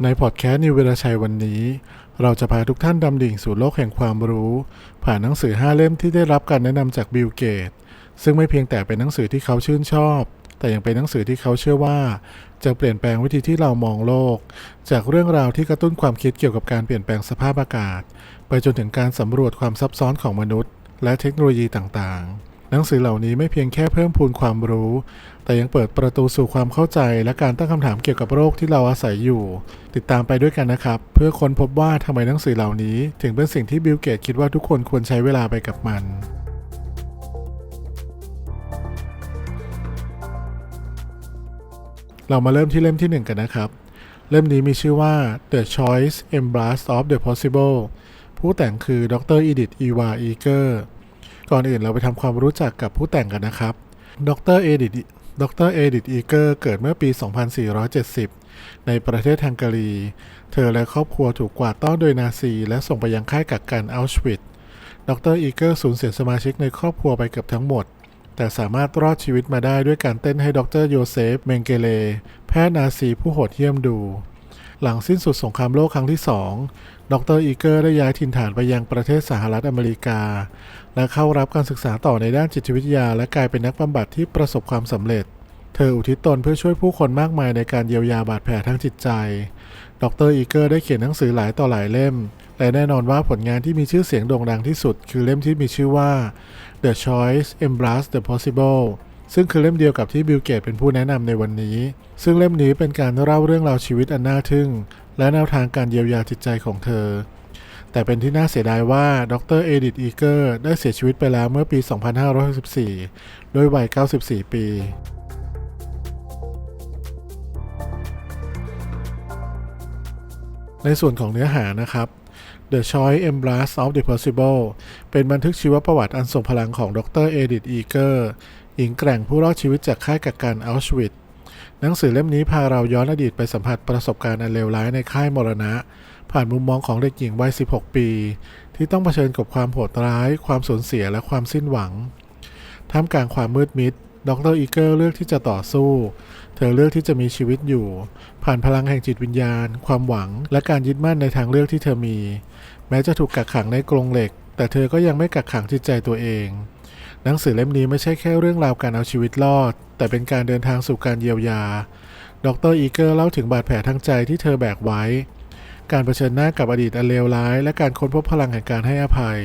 ในพอดแคสต์นิวเวลาชัยวันนี้เราจะพาทุกท่านดำดิ่งสู่โลกแห่งความรู้ผ่านหนังสือ5เล่มที่ได้รับการแนะนำจากบิลเกตส์ซึ่งไม่เพียงแต่เป็นหนังสือที่เขาชื่นชอบแต่ยังเป็นหนังสือที่เขาเชื่อว่าจะเปลี่ยนแปลงวิธีที่เรามองโลกจากเรื่องราวที่กระตุ้นความคิดเกี่ยวกับการเปลี่ยนแปลงสภาพอากาศไปจนถึงการสำรวจความซับซ้อนของมนุษย์และเทคโนโลยีต่างๆหนังสือเหล่านี้ไม่เพียงแค่เพิ่มพูนความรู้แต่ยังเปิดประตูสู่ความเข้าใจและการตั้งคำถามเกี่ยวกับโลกที่เราอาศัยอยู่ติดตามไปด้วยกันนะครับเพื่อค้นพบว่าทำไมหนังสือเหล่านี้ถึงเป็นสิ่งที่บิลเกตส์คิดว่าทุกคนควรใช้เวลาไปกับมันเรามาเริ่มที่เล่มที่1กันนะครับเล่มนี้มีชื่อว่า The Choice Embrace of the Possible ผู้แต่งคือดร. อีดิธ อีวา อีเกอร์ก่อนอื่นเราไปทำความรู้จักกับผู้แต่งกันนะครับดร. อีดิธ อีเกอร์เกิดเมื่อปี 2470 ในประเทศฮังการีเธอและครอบครัวถูกกวาดต้อนโดยนาซีและส่งไปยังค่ายกักกันอัลชวิตซ์ดร. อีเกอร์สูญเสียสมาชิกในครอบครัวไปเกือบทั้งหมดแต่สามารถรอดชีวิตมาได้ด้วยการเต้นให้ดร. โยเซฟ เมงเกเลแพทย์นาซีผู้โหดเหี้ยมดูหลังสิ้นสุดสงครามโลกครั้งที่2ดร. อีเกอร์ได้ย้ายถิ่นฐานไปยังประเทศสหรัฐอเมริกาและเข้ารับการศึกษาต่อในด้านจิตวิทยาและกลายเป็นนักบำบัดที่ประสบความสำเร็จเธออุทิศตนเพื่อช่วยผู้คนมากมายในการเยียวยาบาดแผลทางจิตใจดร. อีเกอร์ได้เขียนหนังสือหลายต่อหลายเล่มและแน่นอนว่าผลงานที่มีชื่อเสียงโด่งดังที่สุดคือเล่มที่มีชื่อว่า The Choice Embrace the Possible ซึ่งคือเล่มเดียวกับที่บิลเกตส์เป็นผู้แนะนำในวันนี้ซึ่งเล่มนี้เป็นการเล่าเรื่องราวชีวิตอันน่าทึ่งและแนวทางการเยียวยาจิตใจของเธอแต่เป็นที่น่าเสียดายว่าดร. อีดิธ อีเกอร์ได้เสียชีวิตไปแล้วเมื่อปี 2564 ด้วยวัย 94 ปีในส่วนของเนื้อหานะครับ The Choice Embrace of the Possible เป็นบันทึกชีวประวัติอันทรงพลังของดร. อีดิธ อีเกอร์หญิงแกร่งผู้รอดชีวิตจากค่ายกักกันอัลชวิตซ์หนังสือเล่มนี้พาเราย้อนอดีตไปสัมผัสประสบการณ์อันเลวร้ายในค่ายมรณะผ่านมุมมองของเด็กหญิงวัย 16 ปีที่ต้องเผชิญกับความโหดร้ายความสูญเสียและความสิ้นหวังท่ามกลางความมืดมิดดร. อีเกอร์เลือกที่จะต่อสู้เธอเลือกที่จะมีชีวิตอยู่ผ่านพลังแห่งจิตวิญญาณความหวังและการยึดมั่นในทางเลือกที่เธอมีแม้จะถูกกักขังในกรงเหล็กแต่เธอก็ยังไม่กักขังจิตใจตัวเองหนังสือเล่มนี้ไม่ใช่แค่เรื่องราวการเอาชีวิตรอดแต่เป็นการเดินทางสู่การเยียวยาดร. อีเกอร์เล่าถึงบาดแผลทางใจที่เธอแบกไว้การเผชิญหน้ากับอดีตอันเลวร้ายและการค้นพบพลังแห่งการให้อภัย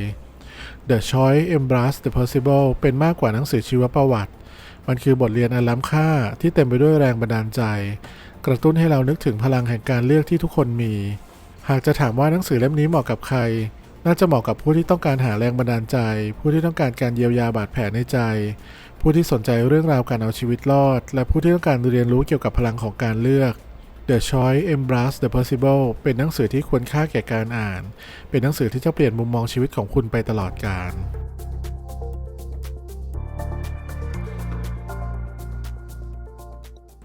The Choice Embrace the Possible เป็นมากกว่าหนังสือชีวประวัติมันคือบทเรียนอันล้ำค่าที่เต็มไปด้วยแรงบันดาลใจกระตุ้นให้เรานึกถึงพลังแห่งการเลือกที่ทุกคนมีหากจะถามว่าหนังสือเล่มนี้เหมาะกับใครน่าจะเหมาะกับผู้ที่ต้องการหาแรงบันดาลใจผู้ที่ต้องการการเยียวยาบาดแผลในใจผู้ที่สนใจเรื่องราวการเอาชีวิตรอดและผู้ที่ต้องการเรียนรู้เกี่ยวกับพลังของการเลือก The Choice Embrace the Possible เป็นหนังสือที่ควรค่าแก่การอ่านเป็นหนังสือที่จะเปลี่ยนมุมมองชีวิตของคุณไปตลอดกาล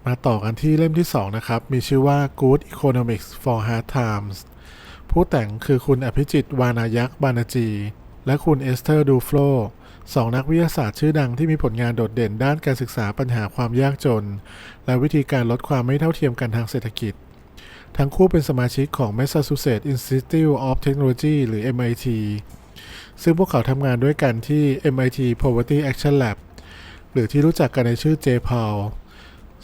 มาต่อกันที่เล่มที่2นะครับมีชื่อว่า Good Economics for Hard Times ผู้แต่งคือคุณอภิจิตร วานายักษ์ บานาจีและคุณเอสเธอร์ ดูโฟลสองนักวิทยาศาสตร์ชื่อดังที่มีผลงานโดดเด่นด้านการศึกษาปัญหาความยากจนและวิธีการลดความไม่เท่าเทียมกันทางเศรษฐกิจทั้งคู่เป็นสมาชิกของ Massachusetts Institute of Technology หรือ MIT ซึ่งพวกเขาทำงานด้วยกันที่ MIT Poverty Action Lab หรือที่รู้จักกันในชื่อ J-PAL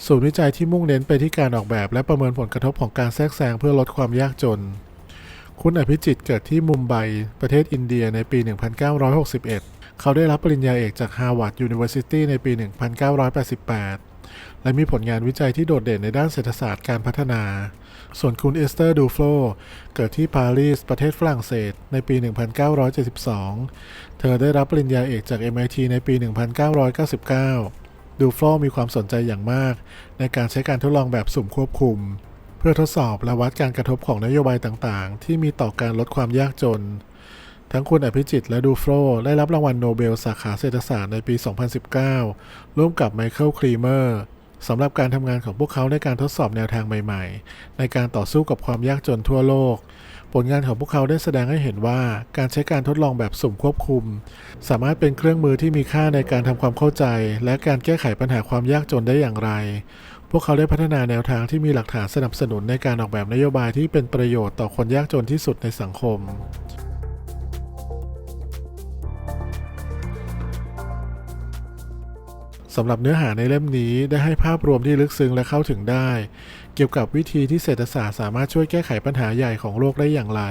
ศูนย์วิจัยที่มุ่งเน้นไปที่การออกแบบและประเมินผลกระทบของการแทรกแซงเพื่อลดความยากจนคุณอภิจิตรเกิดที่มุมไบประเทศอินเดียในปี 1961 เขาได้รับปริญญาเอกจาก Harvard University ในปี 1988 และมีผลงานวิจัยที่โดดเด่นในด้านเศรษฐศาสตร์การพัฒนาส่วนคุณเอสเธอร์ ดูโฟลเกิดที่ปารีสประเทศฝรั่งเศสในปี 1972 เธอได้รับปริญญาเอกจาก MIT ในปี 1999ดูโฟลมีความสนใจอย่างมากในการใช้การทดลองแบบสุ่มควบคุมเพื่อทดสอบและวัดการกระทบของนโยบายต่างๆที่มีต่อการลดความยากจนทั้งคุณอภิจิตรและดูโฟลได้รับรางวัลโนเบลสาขาเศรษฐศาสตร์ในปี 2019 ร่วมกับไมเคิล ครีเมอร์สำหรับการทำงานของพวกเขาในการทดสอบแนวทางใหม่ๆในการต่อสู้กับความยากจนทั่วโลกผลงานของพวกเขาได้แสดงให้เห็นว่าการใช้การทดลองแบบสุ่มควบคุมสามารถเป็นเครื่องมือที่มีค่าในการทำความเข้าใจและการแก้ไขปัญหาความยากจนได้อย่างไรพ วกเขาได้พัฒนาแนวทางที่มีหลักฐานสนับสนุนในการออกแบบนโยบายที่เป็นประโยชน์ต่อคนยากจนที่สุดในสังคมสำหรับเนื้อหาในเล่มนี้ได้ให้ภาพรวมที่ลึกซึ้งและเข้าถึงได้เกี่ยวกับวิธีที่เศรษฐศาสตร์สามารถช่วยแก้ไขปัญหาใหญ่ของโลกได้อย่างไร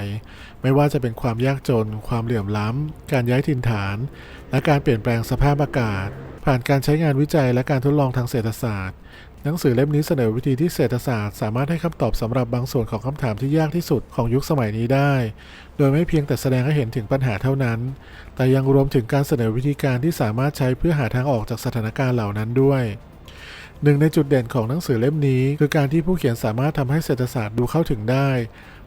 ไม่ว่าจะเป็นความยากจนความเหลื่อมล้ำการย้ายถิ่นฐานและการเปลี่ยนแปลงสภาพอากาศผ่านการใช้งานวิจัยและการทดลองทางเศรษฐศาสตร์หนังสือเล่มนี้เสนอวิธีที่เศรษฐศาสตร์สามารถให้คำตอบสำหรับบางส่วนของคำถามที่ยากที่สุดของยุคสมัยนี้ได้โดยไม่เพียงแต่แสดงให้เห็นถึงปัญหาเท่านั้นแต่ยังรวมถึงการเสนอวิธีการที่สามารถใช้เพื่อหาทางออกจากสถานการณ์เหล่านั้นด้วยหนึ่งในจุดเด่นของหนังสือเล่มนี้คือการที่ผู้เขียนสามารถทำให้เศรษฐศาสตร์ดูเข้าถึงได้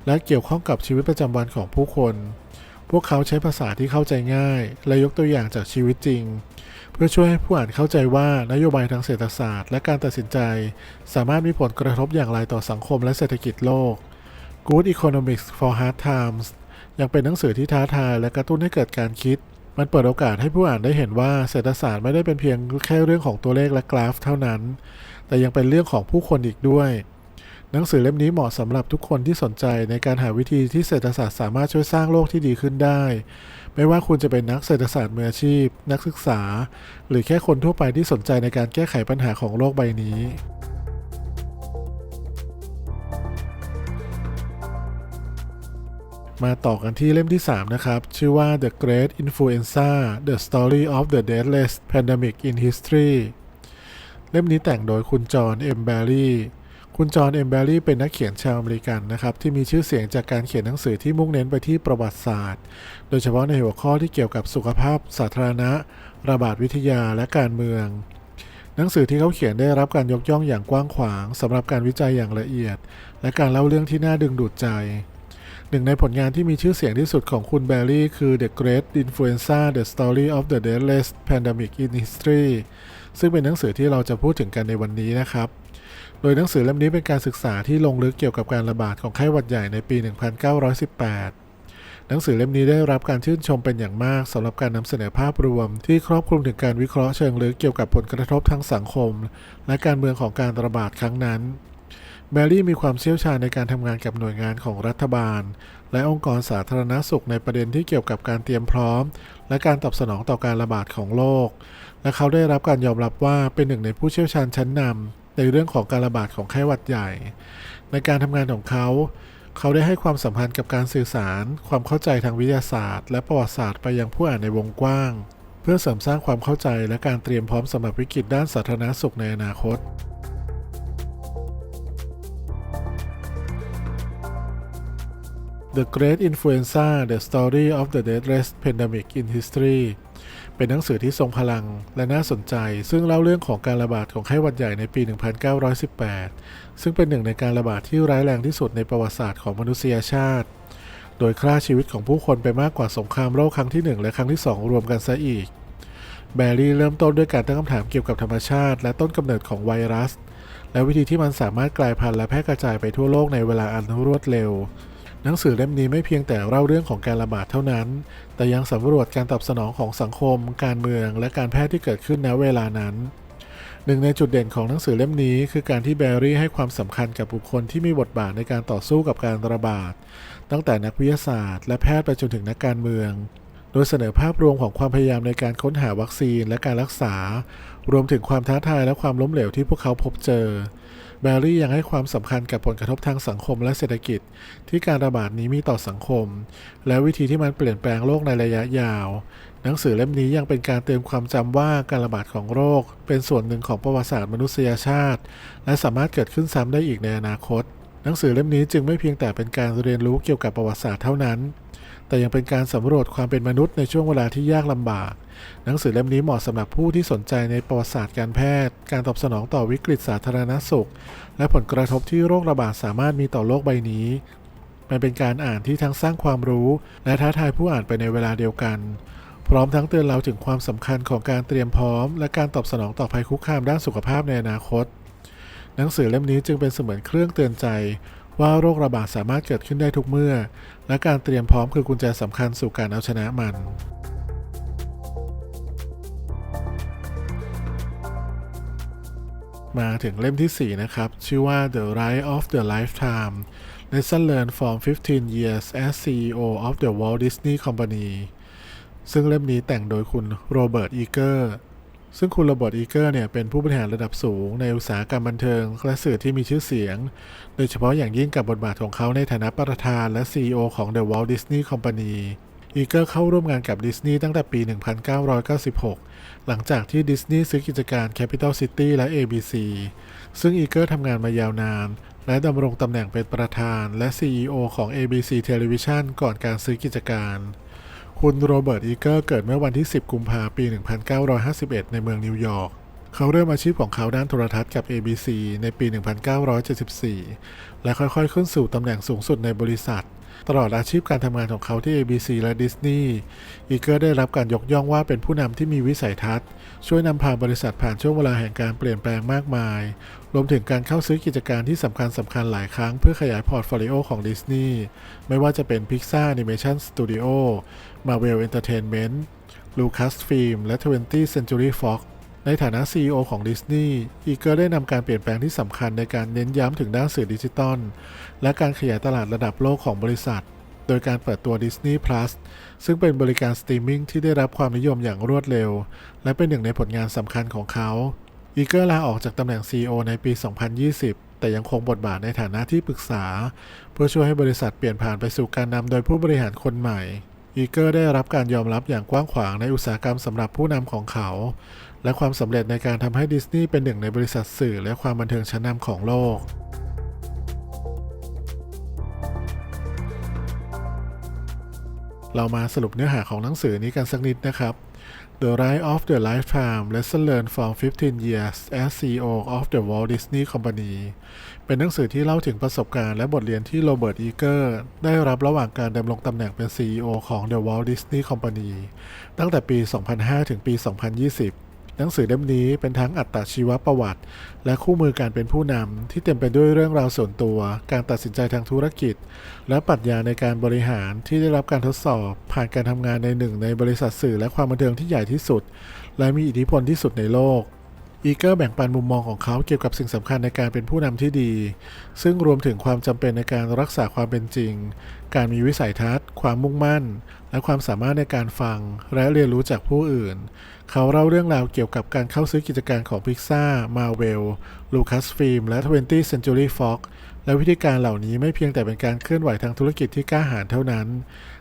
และเกี่ยวข้องกับชีวิตประจำวันของผู้คนพวกเขาใช้ภาษาที่เข้าใจง่ายและยกตัวอย่างจากชีวิตจริงเพื่อช่วยให้ผู้อ่านเข้าใจว่านโยบายทางเศรษฐศาสตร์และการตัดสินใจสามารถมีผลกระทบอย่างไรต่อสังคมและเศรษฐกิจโลก Good Economics for Hard Times ยังเป็นหนังสือที่ท้าทายและกระตุ้นให้เกิดการคิดมันเปิดโอกาสให้ผู้อ่านได้เห็นว่าเศรษฐศาสตร์ไม่ได้เป็นเพียงแค่เรื่องของตัวเลขและกราฟเท่านั้นแต่ยังเป็นเรื่องของผู้คนอีกด้วยหนังสือเล่มนี้เหมาะสำหรับทุกคนที่สนใจในการหาวิธีที่เศรษฐศาสตร์สามารถช่วยสร้างโลกที่ดีขึ้นได้ไม่ว่าคุณจะเป็นนักเศรษฐศาสตร์มืออาชีพนักศึกษาหรือแค่คนทั่วไปที่สนใจในการแก้ไขปัญหาของโลกใบนี้มาต่อกันที่เล่มที่ 3 นะครับชื่อว่า The Great Influenza: The Story of the Deathless Pandemic in History เล่มนี้แต่งโดยคุณจอห์น เอ็ม แบร์รี่คุณจอห์น เอ็ม แบร์รี่เป็นนักเขียนชาวอเมริกันนะครับที่มีชื่อเสียงจากการเขียนหนังสือที่มุ่งเน้นไปที่ประวัติศาสตร์โดยเฉพาะในหัวข้อที่เกี่ยวกับสุขภาพสาธารณะระบาดวิทยาและการเมืองหนังสือที่เขาเขียนได้รับการยกย่องอย่างกว้างขวางสำหรับการวิจัยอย่างละเอียดและการเล่าเรื่องที่น่าดึงดูดใจหนึ่งในผลงานที่มีชื่อเสียงที่สุดของคุณแบร์รี่คือ The Great Influenza: The Story of the Deathless Pandemic in History ซึ่งเป็นหนังสือที่เราจะพูดถึงกันในวันนี้นะครับโดยหนังสือเล่มนี้เป็นการศึกษาที่ลงลึกเกี่ยวกับการระบาดของไข้หวัดใหญ่ในปี 1918 หนังสือเล่มนี้ได้รับการชื่นชมเป็นอย่างมากสำหรับการนำเสนอภาพรวมที่ครอบคลุมถึงการวิเคราะห์เชิงลึกเกี่ยวกับผลกระทบทางสังคมและการเมืองของการระบาดครั้งนั้นแบร์รี่มีความเชี่ยวชาญในการทำงานกับหน่วยงานของรัฐบาลและองค์กรสาธารณสุขในประเด็นที่เกี่ยวกับการเตรียมพร้อมและการตอบสนองต่อการระบาดของโรคและเขาได้รับการยอมรับว่าเป็นหนึ่งในผู้เชี่ยวชาญชั้นนำในเรื่องของการระบาดของไข้หวัดใหญ่ในการทำงานของเขาได้ให้ความสัมพันธ์กับการสื่อสารความเข้าใจทางวิทยาศาสตร์และประวัติศาสตร์ไปยังผู้อ่านในวงกว้างเพื่อเสริมสร้างความเข้าใจและการเตรียมพร้อมสำหรับวิกฤตด้านสาธารณสุขในอนาคตThe Great Influenza: The Story of the Deathless Pandemic in History เป็นหนังสือที่ทรงพลังและน่าสนใจซึ่งเล่าเรื่องของการระบาดของไข้หวัดใหญ่ในปี 1918 ซึ่งเป็นหนึ่งในการระบาดที่ร้ายแรงที่สุดในประวัติศาสตร์ของมนุษยชาติโดยฆ่าชีวิตของผู้คนไปมากกว่าสงครามโลกครั้งที่ 1 และครั้งที่ 2 รวมกันซะอีกแบร์รี่เริ่มต้นด้วยการตั้งคำถามเกี่ยวกับธรรมชาติและต้นกำเนิดของไวรัสและวิธีที่มันสามารถกลายพันธุ์และแพร่กระจายไปทั่วโลกในเวลาอันรวดเร็วหนังสือเล่มนี้ไม่เพียงแต่เล่าเรื่องของการระบาดเท่านั้นแต่ยังสำรวจการตอบสนองของสังคมการเมืองและการแพทย์ที่เกิดขึ้นณเวลานั้นหนึ่งในจุดเด่นของหนังสือเล่มนี้คือการที่แบร์รี่ให้ความสำคัญกับบุคคลที่มีบทบาทในการต่อสู้กับการระบาดตั้งแต่นักวิทยาศาสตร์และแพทย์ไปจนถึงนักการเมืองโดยเสนอภาพรวมของความพยายามในการค้นหาวัคซีนและการรักษารวมถึงความท้าทายและความล้มเหลวที่พวกเขาพบเจอแบร์รี่ยังให้ความสำคัญกับผลกระทบทางสังคมและเศรษฐกิจที่การระบาดนี้มีต่อสังคมและวิธีที่มันเปลี่ยนแปลงโลกในระยะยาวหนังสือเล่มนี้ยังเป็นการเตือนความจำว่าการระบาดของโรคเป็นส่วนหนึ่งของประวัติศาสตร์มนุษยชาติและสามารถเกิดขึ้นซ้ำได้อีกในอนาคตหนังสือเล่มนี้จึงไม่เพียงแต่เป็นการเรียนรู้เกี่ยวกับประวัติศาสตร์เท่านั้นแต่ยังเป็นการสำรวจความเป็นมนุษย์ในช่วงเวลาที่ยากลำบากหนังสือเล่มนี้เหมาะสำหรับผู้ที่สนใจในประวัติศาสตร์การแพทย์การตอบสนองต่อวิกฤตสาธารณสุขและผลกระทบที่โรคระบาดสามารถมีต่อโลกใบนี้มันเป็นการอ่านที่ทั้งสร้างความรู้และท้าทายผู้อ่านไปในเวลาเดียวกันพร้อมทั้งเตือนเราถึงความสำคัญของการเตรียมพร้อมและการตอบสนองต่อภัยคุกคามด้านสุขภาพในอนาคตหนังสือเล่มนี้จึงเป็นเสมือนเครื่องเตือนใจว่าโรคระบาดสามารถเกิดขึ้นได้ทุกเมื่อและการเตรียมพร้อมคือกุญแจสำคัญสู่การเอาชนะมัน มาถึงเล่มที่ 4 นะครับ ชื่อว่า The Ride of the Lifetime Lesson Learned from 15 Years as CEO of the Walt Disney Company ซึ่งเล่มนี้แต่งโดยคุณโรเบิร์ตอีเกอร์ซึ่งคุณโรเบิร์ตอีเกอร์เนี่ยเป็นผู้บริหารระดับสูงในอุตสาหกรรมบันเทิงและสื่อที่มีชื่อเสียงโดยเฉพาะอย่างยิ่งกับบทบาทของเขาในฐานะประธานและ CEO ของ The Walt Disney Company อีเกอร์เข้าร่วมงานกับดิสนีย์ตั้งแต่ปี 1996 หลังจากที่ดิสนีย์ซื้อกิจการ Capital City และ ABC ซึ่งอีเกอร์ทำงานมายาวนานและดำรงตำแหน่งเป็นประธานและ CEO ของ ABC Television ก่อนการซื้อกิจการคุณโรเบิร์ตอีเกอร์เกิดเมื่อวันที่ 10 กุมภาพันธ์ ปี 1951 ในเมืองนิวยอร์กเขาเริ่มอาชีพของเขาด้านโทรทัศน์กับ ABC ในปี 1974 และค่อยๆ ขึ้นสู่ตำแหน่งสูงสุดในบริษัทตลอดอาชีพการทำงานของเขาที่ ABC และ Disney อีเกอร์ได้รับการยกย่องว่าเป็นผู้นำที่มีวิสัยทัศน์ช่วยนำพาบริษัทผ่านช่วงเวลาแห่งการเปลี่ยนแปลงมากมายรวมถึงการเข้าซื้อกิจการที่สำคัญหลายครั้งเพื่อขยายพอร์ตโฟลิโอของ Disney ไม่ว่าจะเป็น Pixar Animation Studio Marvel Entertainment Lucasfilm และ 20th Century Fox ในฐานะ CEO ของ Disney อีเกอร์ได้นำการเปลี่ยนแปลงที่สำคัญในการเน้นย้ำถึงด้านสื่อดิจิตอลและการขยายตลาดระดับโลกของบริษัทโดยการเปิดตัว Disney Plus ซึ่งเป็นบริการสตรีมมิ่งที่ได้รับความนิยมอย่างรวดเร็วและเป็นหนึ่งในผลงานสำคัญของเขาอีเกอร์ลาออกจากตำแหน่ง CEO ในปี 2020 แต่ยังคงบทบาทในฐานะที่ปรึกษาเพื่อช่วยให้บริษัทเปลี่ยนผ่านไปสู่การนำโดยผู้บริหารคนใหม่อีเกอร์ได้รับการยอมรับอย่างกว้างขวางในอุตสาหกรรมสำหรับผู้นำของเขาและความสำเร็จในการทำให้ดิสนีย์เป็นหนึ่งในบริษัทสื่อและความบันเทิงชั้นนำของโลกเรามาสรุปเนื้อหาของหนังสือนี้กันสักนิดนะครับ The Ride of the Lifetime Lesson Learned from 15 Years as CEO of the Walt Disney Company เป็นหนังสือที่เล่าถึงประสบการณ์และบทเรียนที่โรเบิร์ตอีเกอร์ได้รับระหว่างการดำรงตำแหน่งเป็น CEO ของ The Walt Disney Company ตั้งแต่ปี 2005 ถึงปี 2020หนังสือเล่มนี้เป็นทั้งอัตชีวประวัติและคู่มือการเป็นผู้นำที่เต็มไปด้วยเรื่องราวส่วนตัวการตัดสินใจทางธุรกิจและปรัชญาในการบริหารที่ได้รับการทดสอบผ่านการทำงานในหนึ่งในบริษัทสื่อและความบันเทิงที่ใหญ่ที่สุดและมีอิทธิพลที่สุดในโลกอีเกอร์แบ่งปันมุมมองของเขาเกี่ยวกับสิ่งสำคัญในการเป็นผู้นำที่ดีซึ่งรวมถึงความจำเป็นในการรักษาความเป็นจริงการมีวิสัยทัศน์ความมุ่งมั่นและความสามารถในการฟังและเรียนรู้จากผู้อื่นเขาเล่าเรื่องราวเกี่ยวกับการเข้าซื้อกิจการของ Pixar, Marvel, Lucasfilm และ 20th Century Fox และวิธีการเหล่านี้ไม่เพียงแต่เป็นการเคลื่อนไหวทางธุรกิจที่กล้าหาญเท่านั้น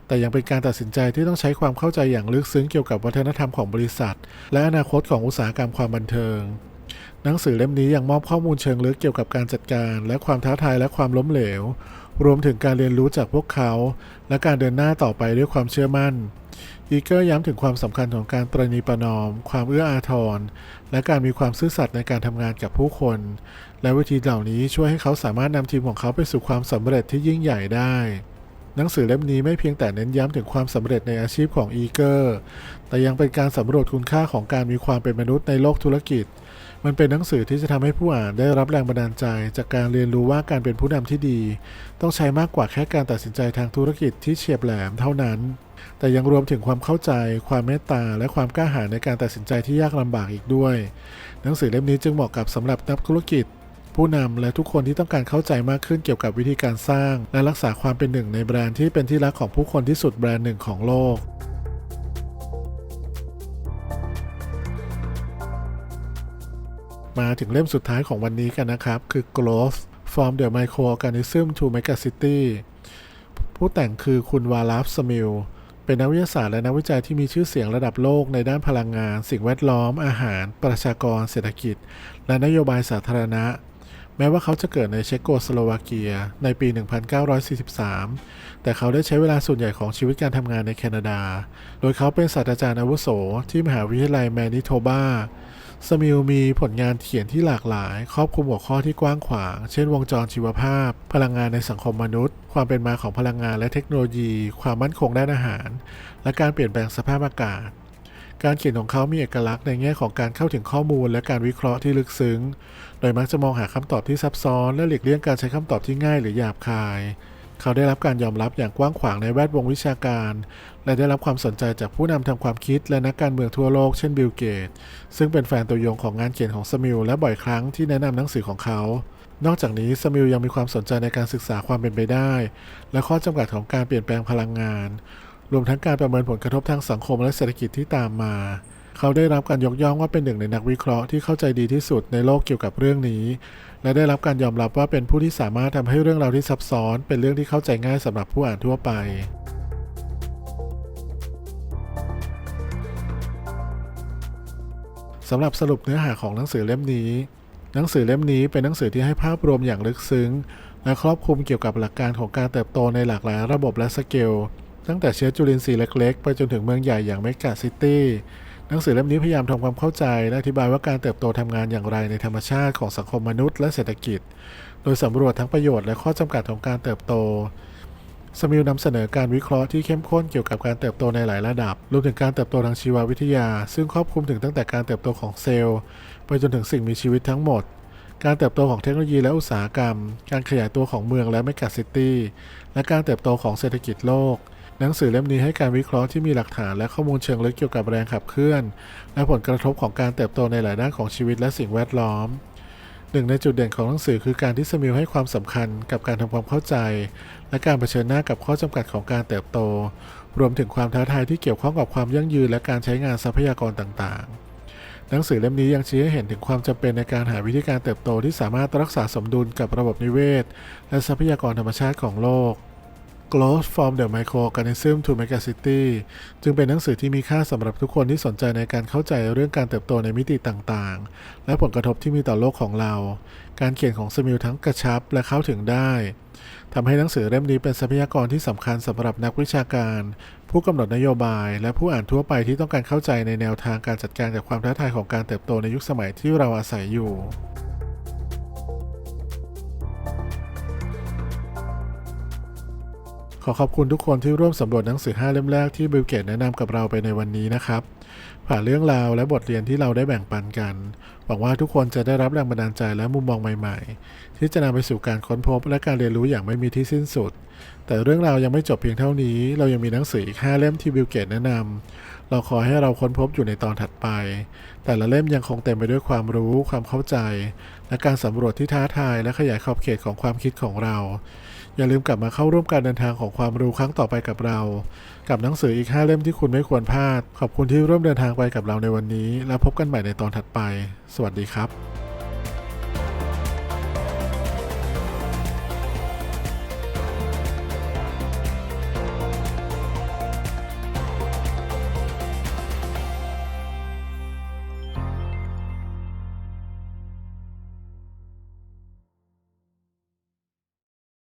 แต่ยังเป็นการตัดสินใจที่ต้องใช้ความเข้าใจอย่างลึกซึ้งเกี่ยวกับวัฒนธรรมของบริษัทและอนาคตของอุตสาหกรรมความบันเทิงหนังสือเล่มนี้ยังมอบข้อมูลเชิงลึกเกี่ยวกับการจัดการและความท้าทายและความล้มเหลวรวมถึงการเรียนรู้จากพวกเขาและการเดินหน้าต่อไปด้วยความเชื่อมั่นอีเกอร์ย้ำถึงความสำคัญของการประนีประนอมความเอื้ออาทรและการมีความซื่อสัตย์ในการทำงานกับผู้คนและวิธีเหล่านี้ช่วยให้เขาสามารถนำทีมของเขาไปสู่ความสำเร็จที่ยิ่งใหญ่ได้หนังสือเล่มนี้ไม่เพียงแต่เน้นย้ำถึงความสำเร็จในอาชีพของอีเกอร์แต่ยังเป็นการสำรวจคุณค่าของการมีความเป็นมนุษย์ในโลกธุรกิจมันเป็นหนังสือที่จะทำให้ผู้อ่านได้รับแรงบันดาลใจจากการเรียนรู้ว่าการเป็นผู้นำที่ดีต้องใช้มากกว่าแค่การตัดสินใจทางธุรกิจที่เฉียบแหลมเท่านั้นแต่ยังรวมถึงความเข้าใจความเมตตาและความกล้าหาญในการตัดสินใจที่ยากลำบากอีกด้วยหนังสือเล่มนี้จึงเหมาะกับสำหรับนักธุรกิจผู้นำและทุกคนที่ต้องการเข้าใจมากขึ้นเกี่ยวกับวิธีการสร้างและรักษาความเป็นหนึ่งในแบรนด์ที่เป็นที่รักของผู้คนที่สุดแบรนด์หนึ่งของโลกมาถึงเล่มสุดท้ายของวันนี้กันนะครับคือ Growth from the Microorganism to Megacity ผู้แต่งคือคุณวาลาฟ สมิลเป็นนักวิทยาศาสตร์และนักวิจัยที่มีชื่อเสียงระดับโลกในด้านพลังงานสิ่งแวดล้อมอาหารประชากรเศรษฐกิจและนโยบายสาธารณะแม้ว่าเขาจะเกิดในเชโกสโลวาเกียในปี 1943 แต่เขาได้ใช้เวลาส่วนใหญ่ของชีวิตการทำงานในแคนาดาโดยเขาเป็นศาสตราจารย์อาวุโสที่มหาวิทยาลัยแมนิโทบาสมิลมีผลงานเขียนที่หลากหลายครอบคลุมหัวข้อที่กว้างขวางเช่นวงจรชีวภาพพลังงานในสังคมมนุษย์ความเป็นมาของพลังงานและเทคโนโลยีความมั่นคงด้านอาหารและการเปลี่ยนแปลงสภาพอากาศการเขียนของเขามีเอกลักษณ์ในแง่ของการเข้าถึงข้อมูลและการวิเคราะห์ที่ลึกซึ้งโดยมักจะมองหาคำตอบที่ซับซ้อนและหลีกเลี่ยงการใช้คำตอบที่ง่ายหรือหยาบคาย เขาได้รับการยอมรับอย่างกว้างขวางในแวดวงวิชาการและได้รับความสนใจจากผู้นำทางความคิดและนักการเมืองทั่วโลกเช่นบิลเกตส์ซึ่งเป็นแฟนตัวยงของงานเขียนของสมิลและบ่อยครั้งที่แนะนำหนังสือของเขานอกจากนี้สมิลยังมีความสนใจในการศึกษาความเป็นไปได้และข้อจำกัดของการเปลี่ยนแปลงพลังงานรวมทั้งการประเมินผลกระทบทางสังคมและเศรษฐกิจที่ตามมาเขาได้รับการยกย่องว่าเป็นหนึ่งในนักวิเคราะห์ที่เข้าใจดีที่สุดในโลกเกี่ยวกับเรื่องนี้และได้รับการยอมรับว่าเป็นผู้ที่สามารถทำให้เรื่องราวที่ซับซ้อนเป็นเรื่องที่เข้าใจง่ายสำหรับผู้อ่านทั่วไปสำหรับสรุปเนื้อหาของหนังสือเล่มนี้เป็นหนังสือที่ให้ภาพรวมอย่างลึกซึ้งและครอบคลุมเกี่ยวกับหลักการของการเติบโตในหลากหลายระบบและสเกลตั้งแต่เชื้อจุลินทรีย์เล็กๆไปจนถึงเมืองใหญ่อย่างเมกะซิตี้หนังสือเล่มนี้พยายามทำความเข้าใจและอธิบายว่าการเติบโตทำงานอย่างไรในธรรมชาติของสังคมมนุษย์และเศรษฐกิจโดยสำรวจทั้งประโยชน์และข้อจำกัดของการเติบโตสมิลนำเสนอการวิเคราะห์ที่เข้มข้นเกี่ยวกับการเติบโตในหลายระดับรวมถึงการเติบโตทางชีววิทยาซึ่งครอบคลุมถึงตั้งแต่การเติบโตของเซลล์ไปจนถึงสิ่งมีชีวิตทั้งหมดการเติบโตของเทคโนโลยีและอุตสาหกรรมการขยายตัวของเมืองและเมกะซิตี้และการเติบโตของเศรษฐกิจโลกหนังสือเล่มนี้ให้การวิเคราะห์ที่มีหลักฐานและข้อมูลเชิงลึกเกี่ยวกับแรงขับเคลื่อนและผลกระทบของการเติบโตในหลายด้านของชีวิตและสิ่งแวดล้อมหนึ่งในจุดเด่นของหนังสือคือการที่สมิลให้ความสำคัญกับการทำความเข้าใจและการเผชิญหน้ากับข้อจำกัดของการเติบโตรวมถึงความท้าทายที่เกี่ยวข้องกับความยั่งยืนและการใช้งานทรัพยากรต่างๆหนังสือเล่มนี้ยังชี้ให้เห็นถึงความจำเป็นในการหาวิธีการเติบโตที่สามารถรักษาสมดุลกับระบบนิเวศและทรัพยากรธรรมชาติของโลกGrowth from the Microorganism to Megacity จึงเป็นหนังสือที่มีค่าสำหรับทุกคนที่สนใจในการเข้าใจเรื่องการเติบโตในมิติต่างๆและผลกระทบที่มีต่อโลกของเราการเขียนของสมิลทั้งกระชับและเข้าถึงได้ทำให้หนังสือเล่มนี้เป็นทรัพยากรที่สำคัญสำหรับนักวิชาการผู้กำหนดนโยบายและผู้อ่านทั่วไปที่ต้องการเข้าใจในแนวทางการจัดการกับความท้าทายของการเติบโตในยุคสมัยที่เราอาศัยอยู่ขอขอบคุณทุกคนที่ร่วมสำรวจหนังสือ5เล่มแรกที่บิลเกตแนะนำกับเราไปในวันนี้นะครับผ่านเรื่องราวและบทเรียนที่เราได้แบ่งปันกันหวังว่าทุกคนจะได้รับแรงบันดาลใจและมุมมองใหม่ๆที่จะนำไปสู่การค้นพบและการเรียนรู้อย่างไม่มีที่สิ้นสุดแต่เรื่องราวยังไม่จบเพียงเท่านี้เรายังมีหนังสืออีก5เล่มที่บิลเกตแนะนำเราขอให้เราค้นพบอยู่ในตอนถัดไปแต่ละเล่มยังคงเต็มไปด้วยความรู้ความเข้าใจและการสำรวจที่ท้าทายและขยายขอบเขตของความคิดของเราอย่าลืมกลับมาเข้าร่วมการเดินทางของความรู้ครั้งต่อไปกับเรากับหนังสืออีก5เล่มที่คุณไม่ควรพลาดขอบคุณที่ร่วมเดินทางไปกับเราในวันนี้แล้วพบกันใหม่ในตอนถัดไปสวัสดีครับ